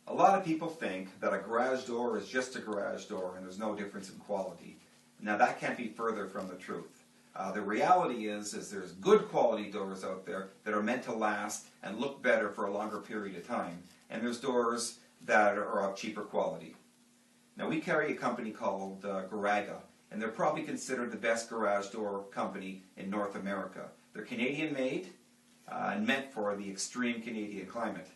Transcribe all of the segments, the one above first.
A lot of people think that a garage door is just a garage door and there's no difference in quality. Now that can't be further from the truth. The reality is there's good quality doors out there that are meant to last and look better for a longer period of time. And there's doors that are of cheaper quality. Now we carry a company called Garaga, and they're probably considered the best garage door company in North America. They're Canadian made and meant for the extreme Canadian climate.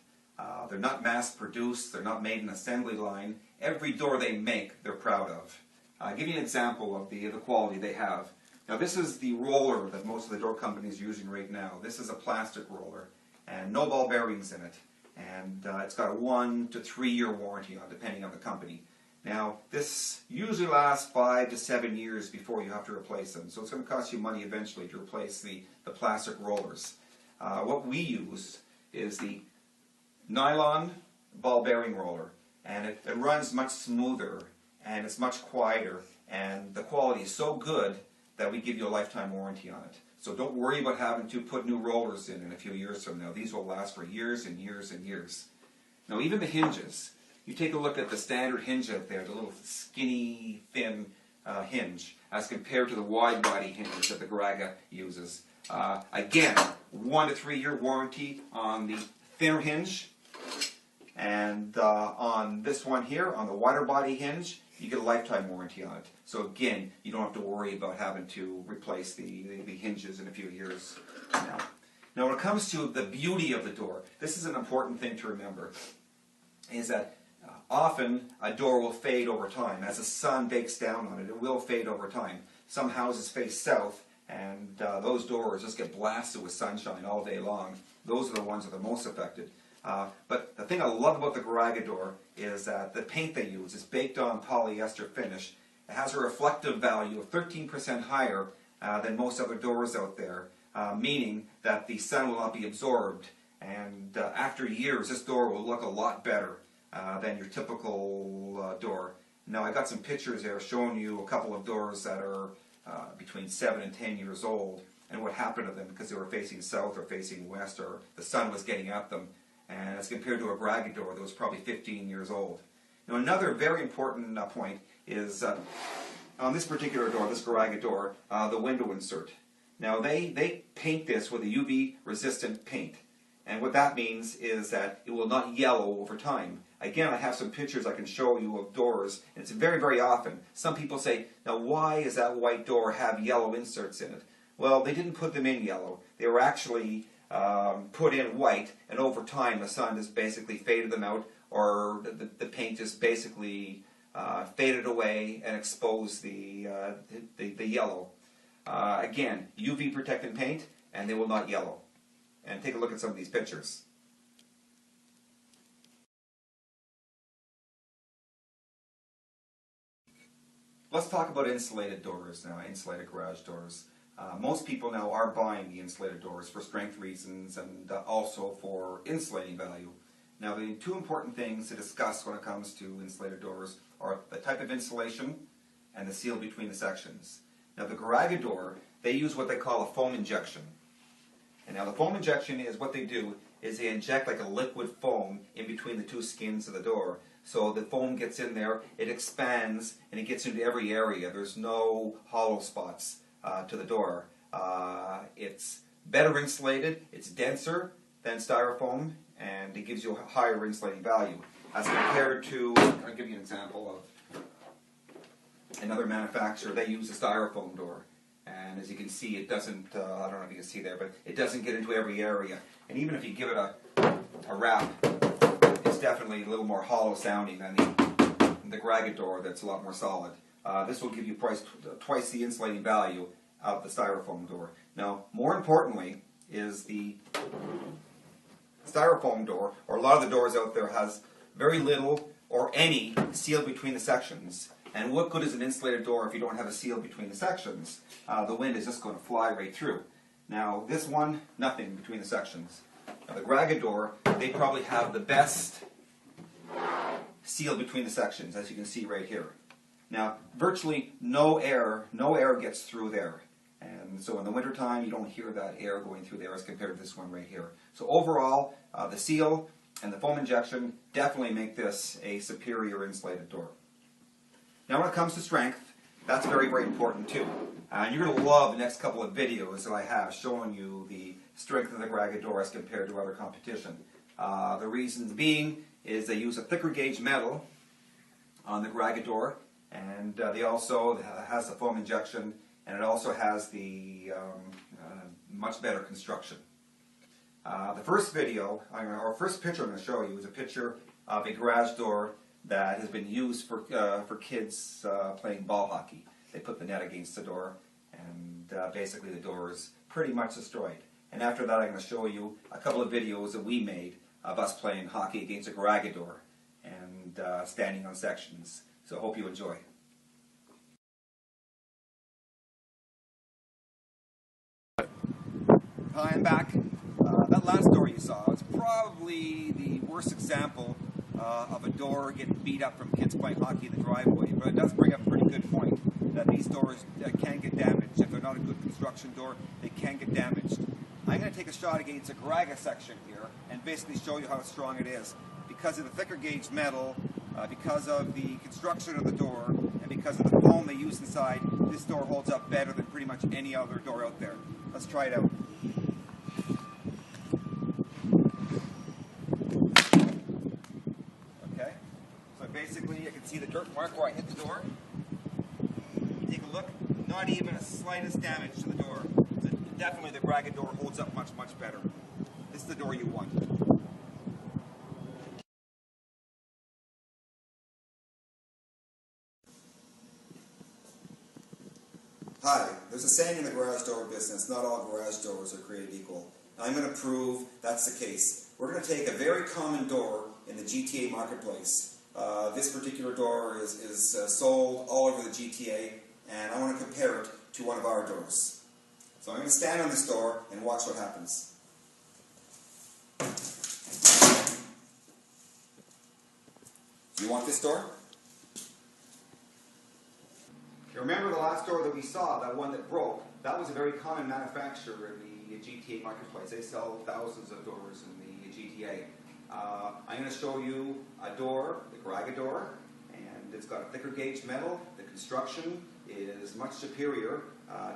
They're not mass produced, they're not made in assembly line. Every door they make, they're proud of. I'll give you an example of the quality they have. Now this is the roller that most of the door companies are using right now. This is a plastic roller and no ball bearings in it. And it's got a 1 to 3 year warranty on, depending on the company. Now this usually lasts 5 to 7 years before you have to replace them. So it's going to cost you money eventually to replace the plastic rollers. What we use is the nylon ball bearing roller, and it runs much smoother and it's much quieter, and the quality is so good that we give you a lifetime warranty on it. So don't worry about having to put new rollers in a few years from now. These will last for years and years and years. Now even the hinges, you take a look at the standard hinge out there, the little skinny, thin hinge, as compared to the wide body hinge that the Garaga uses. Again, 1 to 3 year warranty on the thinner hinge, and on this one here, on the wider body hinge, you get a lifetime warranty on it. So again, you don't have to worry about having to replace the hinges in a few years Now when it comes to the beauty of the door, this is an important thing to remember, is that often a door will fade over time. As the sun bakes down on it, it will fade over time. Some houses face south, and those doors just get blasted with sunshine all day long. Those are the ones that are the most affected. But the thing I love about the Garaga door is that the paint they use is baked on polyester finish. It has a reflective value of 13% higher than most other doors out there, meaning that the sun will not be absorbed. And after years, this door will look a lot better than your typical door. Now I got some pictures there showing you a couple of doors that are between 7 and 10 years old, and what happened to them because they were facing south or facing west, or the sun was getting at them. And as compared to a Garaga door that was probably 15 years old. Now another very important point is on this particular door, this Garaga door, the window insert. Now they paint this with a UV resistant paint. And what that means is that it will not yellow over time. Again, I have some pictures I can show you of doors, and it's very, very often. Some people say, now why does that white door have yellow inserts in it? Well, they didn't put them in yellow. They were actually put in white, and over time the sun just basically faded them out, or the paint just basically faded away and exposed the yellow. Again, UV protected paint, and they will not yellow. And take a look at some of these pictures. Let's talk about insulated doors now, insulated garage doors. Most people now are buying the insulated doors for strength reasons and also for insulating value. Now the two important things to discuss when it comes to insulated doors are the type of insulation and the seal between the sections. Now the Garaga door, they use what they call a foam injection. And now the foam injection is what they do is they inject like a liquid foam in between the two skins of the door. So the foam gets in there, it expands, and it gets into every area. There's no hollow spots to the door. It's better insulated, it's denser than styrofoam, and it gives you a higher insulating value. As compared to, I'll give you an example of another manufacturer. They use a styrofoam door. And as you can see, it doesn't, I don't know if you can see there, but it doesn't get into every area. And even if you give it a wrap, it's definitely a little more hollow sounding than the Garaga door that's a lot more solid. This will give you twice the insulating value of the styrofoam door. Now, more importantly, is the styrofoam door, or a lot of the doors out there, has very little or any seal between the sections. And what good is an insulated door if you don't have a seal between the sections? The wind is just going to fly right through. Now this one, nothing between the sections. Now the Garaga door, they probably have the best seal between the sections, as you can see right here. Now virtually no air gets through there. And so in the wintertime you don't hear that air going through there as compared to this one right here. So overall, the seal and the foam injection definitely make this a superior insulated door. Now when it comes to strength, that's very, very important too. And you're going to love the next couple of videos that I have showing you the strength of the Garaga door as compared to other competition. The reasons being is they use a thicker gauge metal on the Garaga door, and they also has the foam injection, and it also has the much better construction. The first video, or first picture I'm going to show you is a picture of a garage door that has been used for kids playing ball hockey. They put the net against the door, and basically the door is pretty much destroyed. And after that I'm going to show you a couple of videos that we made of us playing hockey against a Garaga door and standing on sections. So I hope you enjoy. Hi, I'm back. That last door you saw is probably the worst example of a door getting beat up from kids playing hockey in the driveway, but it does bring up a pretty good point that these doors can get damaged. If they're not a good construction door, they can get damaged. I'm going to take a shot against a Garaga section here and basically show you how strong it is. Because of the thicker gauge metal, because of the construction of the door, and because of the foam they use inside, this door holds up better than pretty much any other door out there. Let's try it out. Okay, so basically you can see the dirt mark where I hit the door. Take a look, not even a slightest damage to the door. So definitely the Garaga door holds up much, much better. This is the door you want. Hi, there's a saying in the garage door business, not all garage doors are created equal. I'm going to prove that's the case. We're going to take a very common door in the GTA marketplace. This particular door is sold all over the GTA, and I want to compare it to one of our doors. So I'm going to stand on this door and watch what happens. Do you want this door? You remember the last door that we saw, that one that broke? That was a very common manufacturer in the GTA marketplace. They sell thousands of doors in the GTA. I'm going to show you a door, the Garaga door, and it's got a thicker gauge metal. The construction is much superior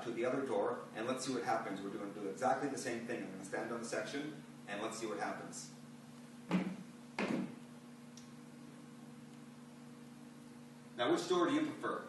to the other door, and let's see what happens. We're going to do exactly the same thing. I'm going to stand on the section, and let's see what happens. Now, which door do you prefer?